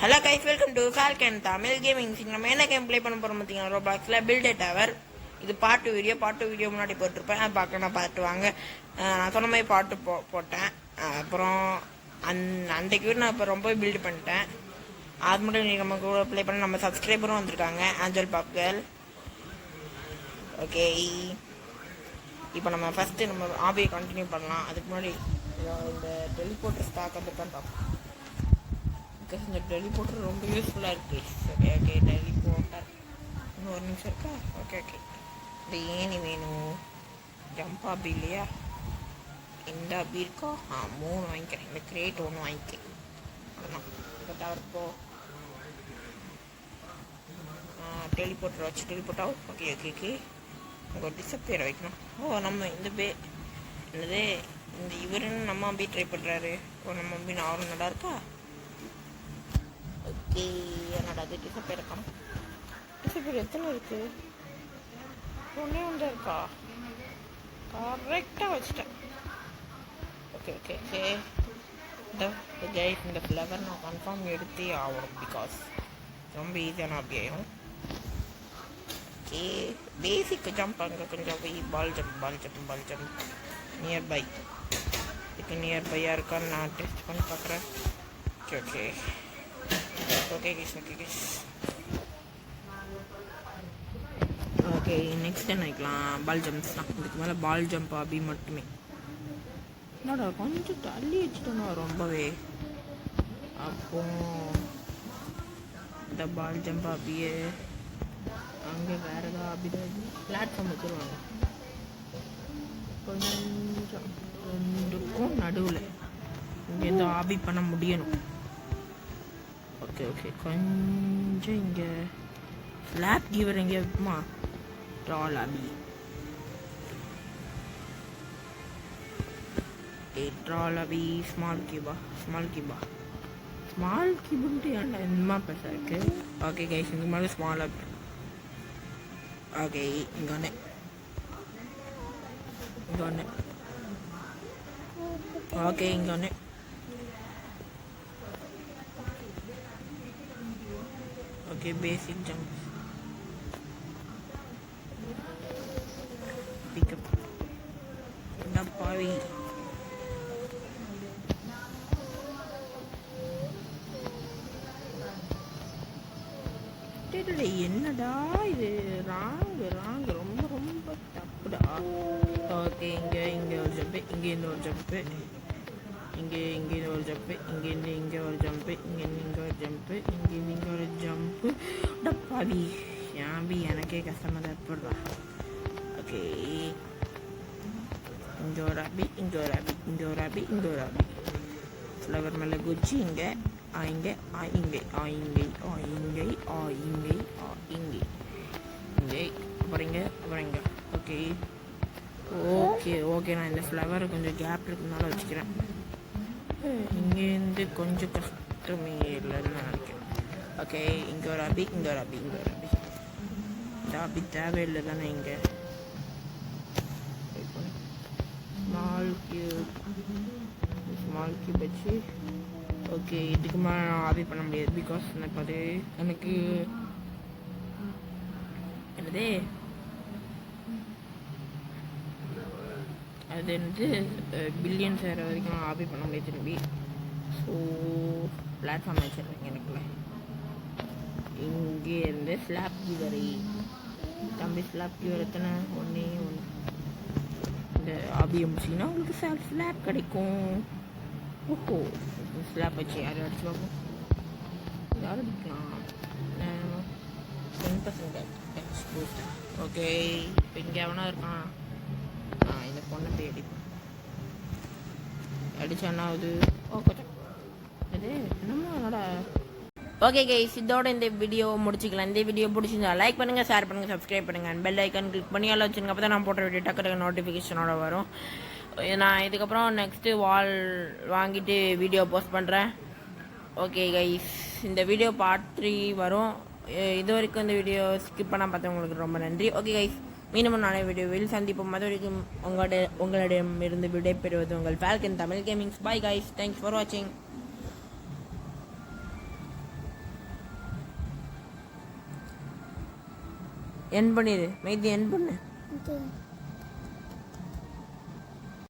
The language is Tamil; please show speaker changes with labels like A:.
A: Hello guys, welcome to Falcon Tamil gaming. நம்ம என்ன கேம் ப்ளே பண்ண போகிறோம் பார்த்தீங்கன்னா, ரோபாக்ஸில் பில்ட் எ டவர். இது பார்ட் டூ வீடியோ முன்னாடி போட்டிருப்பேன். அது பார்க்கணும், பார்த்து வாங்க. நான் சொன்ன மாதிரி பாட்டு போட்டேன். அப்புறம் அன்றைக்கு வீடு நான் இப்போ ரொம்ப பில்டு பண்ணிட்டேன். அது மட்டும் நீங்கள் நம்ம கூட ப்ளே பண்ண நம்ம சப்ஸ்கிரைபரும் வந்திருக்காங்க, ஆஞ்சல் பாப்கேர்ள். ஓகே, இப்போ நம்ம ஃபஸ்ட்டு நம்ம ஆபியை கண்டினியூ பண்ணலாம். அதுக்கு முன்னாடி இந்த டெலிபோர்ட்டர் ஸ்டாக் வந்துருக்கான்னு பார்ப்போம். பிகாஸ் இந்த டெலிபோர்ட்டர் ரொம்ப யூஸ்ஃபுல்லாக இருக்குது. ஓகே டெலிபோர்ட்டர் இன்னும் ஒரு நிமிஷம் இருக்கா? ஓகே இந்த ஏனி வேணும். ஜம்ப் ஆபி இல்லையா? இந்த ஆபி இருக்கா? 3 வாங்கிக்கிறேன். இந்த கிரேட் 1 வாங்கிக்கிறேன். அதான் இந்த டவர் போ. டெலிபோர்ட்டர் வச்சு டெலிபோர்ட் ஆகும். ஓகே உங்கள் டிசப்பியரை வைக்கணும். நம்ம என்னது இந்த இவருன்னு நம்ம அம்பி ட்ரை பண்ணுறாரு. நம்ம அம்பி நான் நல்லா இருக்கா? ஓகே, என்னடா அது டிசப்பியர் இருக்கான். டிசப்பியர் எத்தனை இருக்கு? ஒன்றே இருக்கா? கரெக்டாக வச்சுட்டேன். ஓகே இந்த ஃப்ளவர் நான் கன்ஃபார்ம் எடுத்தே ஆகணும். பிகாஸ் ரொம்ப ஈஸியான ஆபியாயும். ஓகே, பேசிக் ஜம்ப் அங்கே கொஞ்சம் போய் பால் ஜம்ப் நியர்பை. இதுக்கு நியர்பையாக இருக்கான்னு நான் டெஸ்ட் பண்ணி பார்க்குறேன். ஓகே நெக்ஸ்ட் என்ன வைக்கலாம்? பால் ஜம்ப்ஸ் தான். இதுக்கு மேலே பால் ஜம்ப் ஆபி மட்டுமே. என்னடா கொஞ்சம் தள்ளி வச்சுட்டோன்னா ரொம்பவே. அப்போ இந்த பால் ஜம்ப் ஆபியே அங்கே வேறு ஏதாவது ஆபிதான் பிளாட்ஃபார்ம் வச்சுருவாங்க. கொஞ்சம் ரெண்டுக்கும் நடுவில் இங்கே எதோ ஆபி பண்ண முடியணும். ஓகே கொஞ்சம் இங்கே ஸ்லாப் கீவர் எங்கே இருக்குமா? ட்ரால் ஆபி ஸ்மால் கியூபுன்ட்டு ஏன்டா என்னமா பெருசாக இருக்கு? ஓகே கைஸ், இந்த மாதிரி ஸ்மால் ஆபி. ஓகே இங்கே ஒன்று ஓகே இங்கே ஒன்று. ஓகே பேசிக் ஜம்ப் பிக்கப் பாவி. என்னடா இது? ராங் ரொம்ப தப்புடா. ஓகே இங்கே ஒரு ஜம்ப்பு, இங்கேருந்து ஒரு ஜம்ப்பு, இங்கே ஒரு ஜம்ப்பு, இங்கேருந்து இங்கே ஒரு ஜம்ப்பு, இங்கே ஒரு ஜம்ப்பு, இங்கே ஒரு ஜம்ப்பு. பாவி ஏன் எனக்கே கஷ்டமாக தான் ஏற்படுறா. ஓகே இங்கே ஒரு ஆபி. ஃப்ளவர் மேலே குச்சி இங்கே அப்புறம் இங்கே. ஓகே நான் இந்த ஃப்ளவரை கொஞ்சம் கேப் இருக்கிறதுனால வச்சுக்கிறேன். இங்கேருந்து கொஞ்சம் கஷ்டமே இல்லைன்னு நான் நினைக்கிறேன். ஓகே இங்கே ஒரு ஆபி. இந்த ஆபி தேவையில்லை தானே? இங்கே ஸ்மால் கியூப் வச்சு. ஓகே இதுக்கு மேலே நான் ஆபி பண்ண முடியாது. பிகாஸ் எனக்கு என்னது அது பில்லியன் சேர வரைக்கும் நான் ஆபி பண்ண முடியாது திரும்பி. ஸோ பிளாட்ஃபார்ம் வச்சுருக்கேன் எனக்குள்ள. இங்கே இருந்து ஸ்லாப் கீவரை தம்பி ஸ்லாப் கீவர் எத்தனை? ஒன்று இந்த ஆபியை முடிச்சிங்கன்னா உங்களுக்கு ஸ்லாப் கிடைக்கும். ஸ்லாப் வச்சு யாரும் அடிச்சு பார்ப்போம். யாரும் அடிக்கலாம் 10%. ஓகே இப்போ இங்கே எவனா இருக்கான்? இந்த பொண்ணை போய் அடிச்சானா அது? இது என்னமோட. ஓகே கைஸ், இதோட இந்த வீடியோ முடிச்சிக்கலாம். இந்த வீடியோ பிடிச்சிருந்தா லைக் பண்ணுங்கள், ஷேர் பண்ணுங்கள், சப்ஸ்கிரைப் பண்ணுங்கள், பெல் ஐக்கான் கிளிக் பண்ணி எல்லாம் வச்சுருங்க. அப்போ தான் நான் போட்ட வீடியோ டக்கு நோட்டிஃபிகேஷனோட வரும். நான் இதுக்கப்புறம் நெக்ஸ்ட்டு வால் வாங்கிட்டு வீடியோ போஸ்ட் பண்ணுறேன். ஓகே கைஸ், இந்த வீடியோ பார்ட் 3 வரும். இது வரைக்கும் இந்த வீடியோ ஸ்கிப் பண்ணால் பார்த்தவங்களுக்கு ரொம்ப நன்றி. ஓகே கைஸ், மீண்டும் நாளை வீடியோவில் சந்திப்போம். அது வரைக்கும் உங்களிடமிருந்து விடைபெறுவது உங்கள் Falcon Tamil gamings. Bye guys, thanks for வாட்சிங். என் பண்ணிடு மைத்தி என் பண்ணு
B: ஓகே